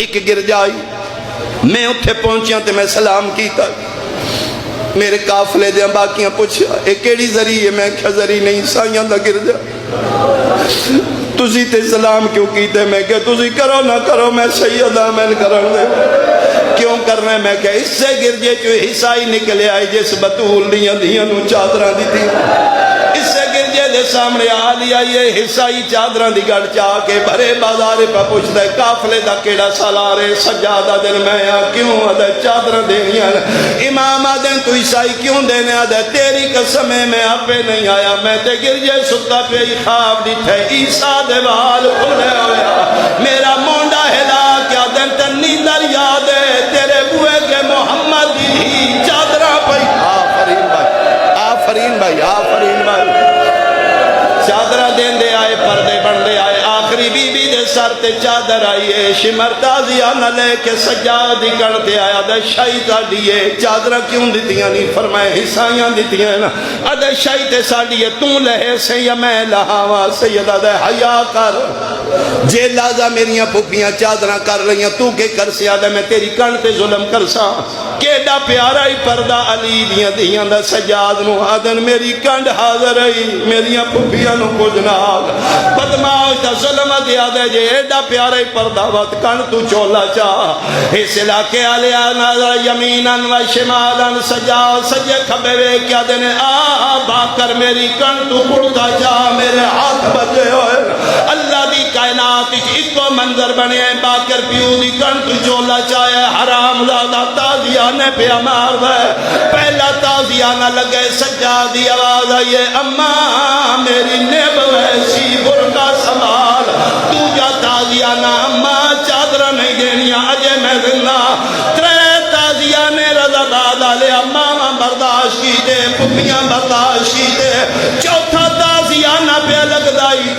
ایک گرجا آئی، میں اتھے پہنچیا تے میں سلام کیتا، میرے قافلے دیا باقیاں پوچھا اے کیڑی ذریعہ؟ میں کیا ذریعہ نہیں، سائیاں دا گرجا۔ تسی تے سلام کیوں کیتے؟ میں کیا تسی کرو نہ کرو، میں سید آمین کرن دے۔ کیوں کرنا ہے؟ میں کیا اس سے گرجے جو حصائی نکلے آئے جس بطول دیاں دیاں نو چادران دی تھی، اس سے گرجے دے سامنے آ لیا یہ حصائی چادران دی گڑ چاہ کے بھرے بازارے پہ پوچھتا ہے قافلے دا کیڑا سالارے؟ سجادہ دن میں کیوں آدھے چادران دینیاں؟ امام آدھے تو عیسائی کیوں دینے؟ آدھے تیری قسم ہے میں آپ پہ نہیں آیا، میں تے گرجے ستا پہ خواب دیٹھے عیسیٰ دے وال کھلے ہویا، میرا مونڈا ہلا کیا دن تنی در یاد ہے تیرے بوئے کے محمد ہی چادرہ پہ۔ آفرین بھائی، آفرین بھائی، آفرین بھائی۔ چادرہ دین دے آئے، پردے بن دے آئے، آخری بی بی دے سر تے چادر آئیے، شمر تازیہ نہ لے کے سجادی کرتے آیا، دے شہیدہ دیئے چادرہ کیوں دیتیاں نہیں؟ فرمائے حصائیاں دیتیاں نا، ادھے شہیدہ ساڑیے توں لہے سے یا میں لہاوا سیدہ دے حیاء کر، جے لازہ میریاں پھوپیاں چادرہ کر رہی ہیں تو کے کر سیادہ میں تیری کانٹے ظلم کر سا، کیڑا پیارا ہی پردہ علی دیاں دیاں دا سجاد نو آدن میری کانڈ حاضر ہی میریاں پھوپیاں نو کجنا آگا بدماش دا ظلم دیا دے جے ایڈا پیارا ہی پردہ وقت کانڈ تو چولا چاہ اس علاقے آلے آنا یمیناً و شمالاً سجاد سجے کھبے وے کیا دینے باکر میری کانڈ تو پڑتا چاہ میرے ہاتھ بجے ہوئے اللہ دی کائنات ایک کو منظر بنے باکر پیو دی کانڈ تو چولا چاہے حرام زادہ تازیہ نے پہ مار دے پہلا تازیہ نہ لگے سجادی آواز آئیے اماں میری نیب ویسی برکا سوال تو جا تازیہ نہ اماں چادرہ نہیں دینیا اجے میں زندہ ترے تازیہ نے رضا دادا لے اماں برداشت کی دے پپیاں برداشت کی دے چوتھا تازیہ نہ پہ لگ دائی